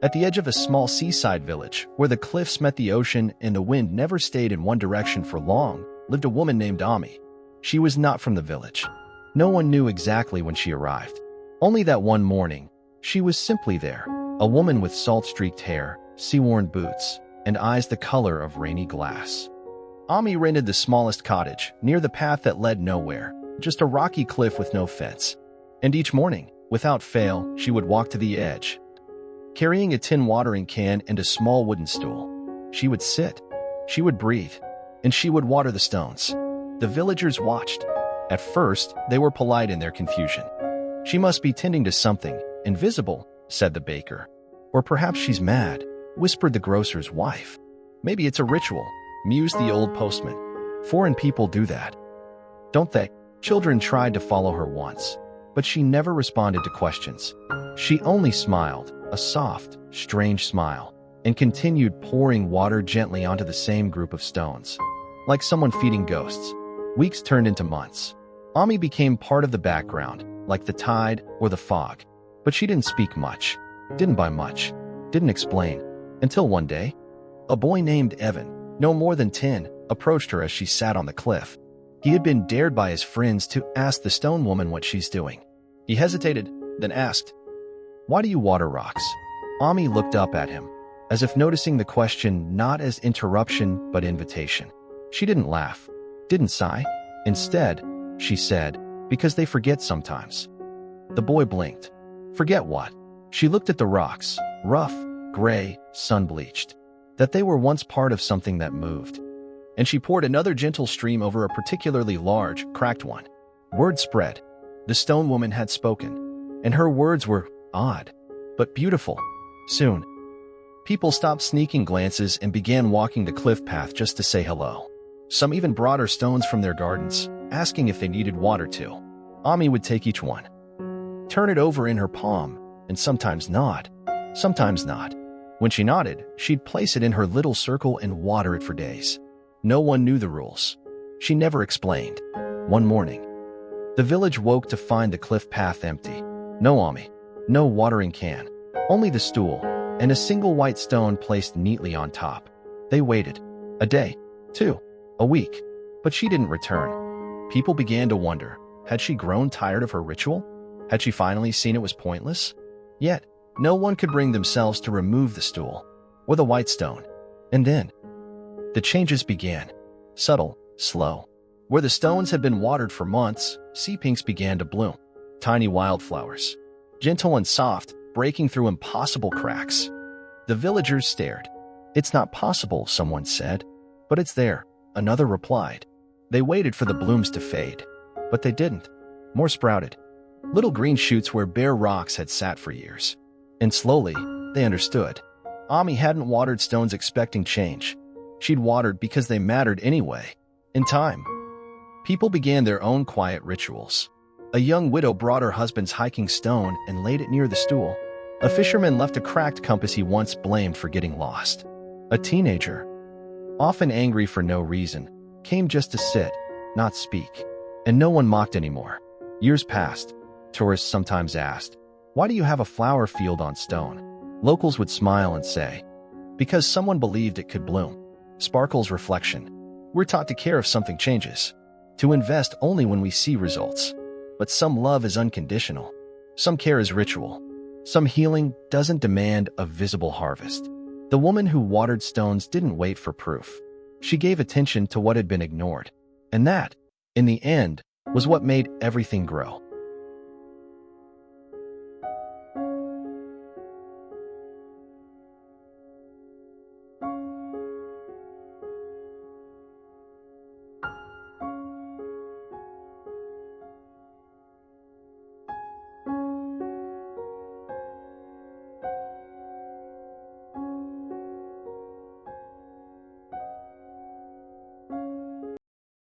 At the edge of a small seaside village, where the cliffs met the ocean and the wind never stayed in one direction for long, lived a woman named Ami. She was not from the village. No one knew exactly when she arrived. Only that one morning, she was simply there, a woman with salt-streaked hair, sea-worn boots, and eyes the color of rainy glass. Ami rented the smallest cottage, near the path that led nowhere, just a rocky cliff with no fence. And each morning, without fail, she would walk to the edge, carrying a tin watering can and a small wooden stool. She would sit, she would breathe, and she would water the stones. The villagers watched. At first, they were polite in their confusion. "She must be tending to something invisible," said the baker. "Or perhaps she's mad," whispered the grocer's wife. "Maybe it's a ritual," mused the old postman. "Foreign people do that, don't they?" Children tried to follow her once, but she never responded to questions. She only smiled, a soft, strange smile, and continued pouring water gently onto the same group of stones. Like someone feeding ghosts. Weeks turned into months. Ami became part of the background, like the tide or the fog. But she didn't speak much, didn't buy much, didn't explain, until one day, a boy named Evan, no more than 10, approached her as she sat on the cliff. He had been dared by his friends to ask the stone woman what she's doing. He hesitated, then asked, "Why do you water rocks?" Ami looked up at him, as if noticing the question not as interruption but invitation. She didn't laugh, didn't sigh. Instead, she said, "Because they forget sometimes." The boy blinked. "Forget what?" She looked at the rocks, rough, gray, sun-bleached, that they were once part of something that moved. And she poured another gentle stream over a particularly large, cracked one. Word spread. The stone woman had spoken, and her words were odd, but beautiful. Soon, people stopped sneaking glances and began walking the cliff path just to say hello. Some even brought her stones from their gardens, asking if they needed water too. Ami would take each one, turn it over in her palm, and sometimes nod, sometimes not. When she nodded, she'd place it in her little circle and water it for days. No one knew the rules. She never explained. One morning, the village woke to find the cliff path empty. No Ami, no watering can, only the stool, and a single white stone placed neatly on top. They waited. A day, 2, a week, but she didn't return. People began to wonder, had she grown tired of her ritual? Had she finally seen it was pointless? Yet, no one could bring themselves to remove the stool or the white stone. And then, the changes began. Subtle, slow. Where the stones had been watered for months, sea pinks began to bloom. Tiny wildflowers, gentle and soft, breaking through impossible cracks. The villagers stared. "It's not possible," someone said. "But it's there," another replied. They waited for the blooms to fade, but they didn't. More sprouted. Little green shoots where bare rocks had sat for years. And slowly, they understood. Ami hadn't watered stones expecting change. She'd watered because they mattered anyway. In time, people began their own quiet rituals. A young widow brought her husband's hiking stone and laid it near the stool. A fisherman left a cracked compass he once blamed for getting lost. A teenager, often angry for no reason, came just to sit, not speak. And no one mocked anymore. Years passed. Tourists sometimes asked, "Why do you have a flower field on stone?" Locals would smile and say, "Because someone believed it could bloom." Sparkle's reflection. We're taught to care if something changes, to invest only when we see results. But some love is unconditional. Some care is ritual. Some healing doesn't demand a visible harvest. The woman who watered stones didn't wait for proof. She gave attention to what had been ignored. And that, in the end, was what made everything grow.